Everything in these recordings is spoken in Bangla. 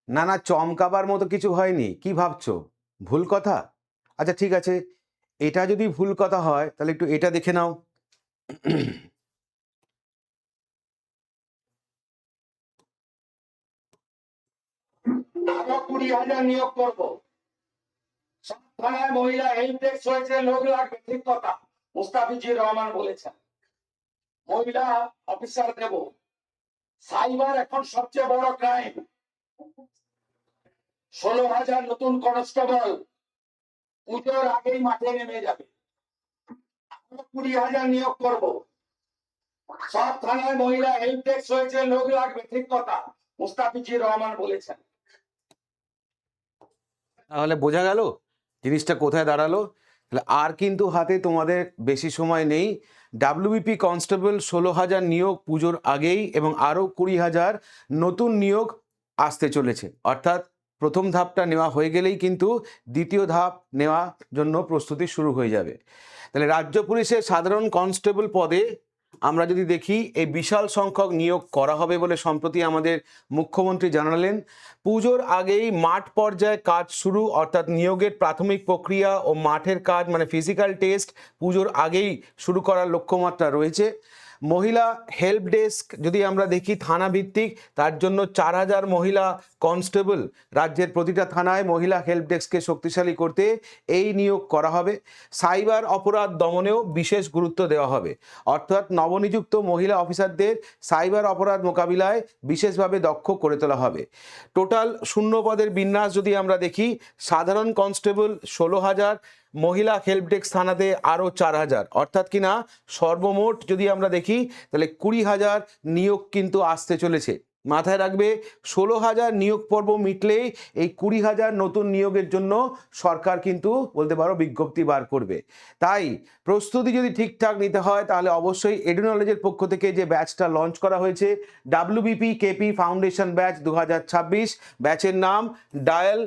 না না, চমকাবার মতো কিছু হয়নি। কি ভাবছো? ভুল কথা? আচ্ছা ঠিক আছে, এটা যদি ভুল কথা হয় তাহলে একটু এটা দেখে নাও। আরো 20,000 নিয়োগ করবো। সব থানায় মহিলা হেল্প ডেস্ক হয়েছে, লোক লাগবে, ঠিক কথা মুস্তাফিজুর রহমান বলেছেন। মহিলা অফিসার দেব। সাইবার এখন সবচেয়ে বড় ক্রাইম। 16,000 নতুন কনস্টেবল পুজোর আগেই মাঠে নেমে যাবে। আরো 20,000 নিয়োগ করবো। সব থানায় মহিলা হেল্প ডেস্ক হয়েছে, লোক লাগবে, ঠিক কথা মুস্তাফিজুর রহমান বলেছেন। তাহলে বোঝা গেল জিনিসটা কোথায় দাঁড়ালো। তাহলে আর কিন্তু হাতে তোমাদের বেশি সময় নেই। ডাব্লিউবিপি কনস্টেবল 16,000 নিয়োগ পুজোর আগেই এবং আরও 20,000 নতুন নিয়োগ আসতে চলেছে। অর্থাৎ প্রথম ধাপটা নেওয়া হয়ে গেলেই কিন্তু দ্বিতীয় ধাপ নেওয়ার জন্য প্রস্তুতি শুরু হয়ে যাবে। তাহলে রাজ্য পুলিশের সাধারণ কনস্টেবল পদে আমরা যদি দেখি এই বিশাল সংখ্যক নিয়োগ করা হবে বলে সম্প্রতি আমাদের মুখ্যমন্ত্রী জানালেন। পুজোর আগেই মাঠ পর্যায়ে কাজ শুরু, অর্থাৎ নিয়োগের প্রাথমিক প্রক্রিয়া ও মাঠের কাজ মানে ফিজিক্যাল টেস্ট পুজোর আগেই শুরু করার লক্ষ্যমাত্রা রয়েছে। মহিলা হেল্প ডেস্ক যদি আমরা দেখি থানা ভিত্তিক, তার জন্য 4,000 মহিলা কনস্টেবল রাজ্যের প্রতিটা থানায় মহিলা হেল্প ডেস্ককে শক্তিশালী করতে এই নিয়োগ করা হবে। সাইবার অপরাধ দমনেও বিশেষ গুরুত্ব দেওয়া হবে, অর্থাৎ নবনিযুক্ত মহিলা অফিসারদের সাইবার অপরাধ মোকাবিলায় বিশেষভাবে দক্ষ করে তোলা হবে। টোটাল শূন্য পদের বিন্যাস যদি আমরা দেখি, সাধারণ কনস্টেবল 16,000, মহিলা হেল্প ডেস্ক থানাতে আরও 4,000, অর্থাৎ কিনা সর্বমোট যদি আমরা দেখি তাহলে 20,000 নিয়োগ কিন্তু আসতে চলেছে। মাথায় রাখবে 16,000 নিয়োগ পর্ব মিটলেই এই 20,000 নতুন নিয়োগের জন্য সরকার কিন্তু বলতে পারো বিজ্ঞপ্তি বার করবে। তাই প্রস্তুতি যদি ঠিকঠাক নিতে হয় তাহলে অবশ্যই এডুনলেজের পক্ষ থেকে যে ব্যাচটা লঞ্চ করা হয়েছে ডাব্লিউবিপি কেপি ফাউন্ডেশন ব্যাচ 2026, ব্যাচের নাম ডায়াল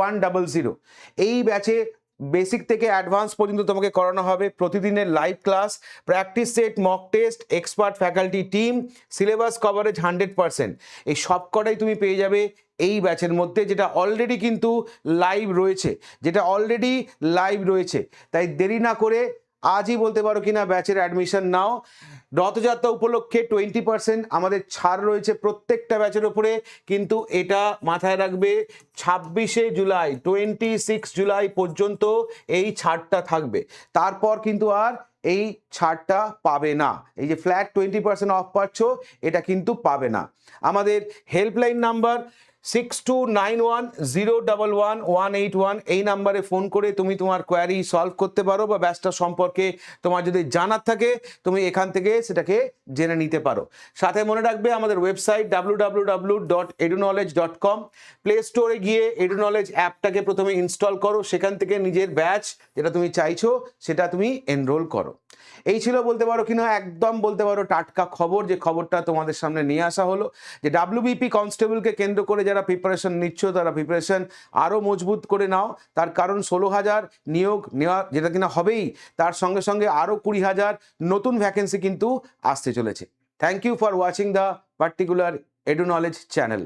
100। এই ব্যাচে বেসিক থেকে অ্যাডভান্স পর্যন্ত তোমাকে করানো হবে প্রতিদিনের live class, practice set, mock test, expert faculty team, syllabus coverage 100%। এই সবকটাই তুমি পেয়ে যাবে এই ব্যাচের মধ্যে, যেটা অলরেডি কিন্তু লাইভ রয়েছে। তাই দেরি না করে আজই বলতে পারো কিনা ব্যাচের অ্যাডমিশন নাও। রথযাত্রা উপলক্ষে 20% আমাদের ছাড় রয়েছে প্রত্যেকটা ব্যাচের ওপরে, কিন্তু এটা মাথায় রাখবে 26 জুলাই পর্যন্ত এই ছাড়টা থাকবে। তারপর কিন্তু আর এই ছাড়টা পাবে না। এই যে ফ্ল্যাট 20% অফ পাচ্ছ, এটা কিন্তু পাবে না। আমাদের হেল্পলাইন নাম্বার 6291011181, এই নাম্বারে ফোন করে তুমি তোমার কোয়ারি সলভ করতে পারো, বা ব্যাচটা সম্পর্কে তোমার যদি জানার থাকে তুমি এখান থেকে সেটাকে জেনে নিতে পারো। সাথে মনে রাখবে আমাদের ওয়েবসাইট www.eduknowledge.com। প্লে স্টোরে গিয়ে এডুনলেজ অ্যাপটাকে প্রথমে ইনস্টল করো, সেখান থেকে নিজের ব্যাচ যেটা তুমি চাইছো সেটা তুমি এনরোল করো। এই ছিল বলতে পারো কিনা একদম বলতে পারো টাটকা খবর, যে খবরটা তোমাদের সামনে নিয়ে আসা হলো, যে ডাব্লিউবিপি কনস্টেবলকে কেন্দ্র করে যারা প্রিপারেশন নিচ্ছ তারা প্রিপারেশন আরও মজবুত করে নাও। তার কারণ 16,000 নিয়োগ নেওয়া যেটা কিনা হবেই, তার সঙ্গে সঙ্গে আরও 20,000 নতুন ভ্যাকেন্সি কিন্তু আসতে চলেছে। Thank you for watching the particular Eduknowledge channel.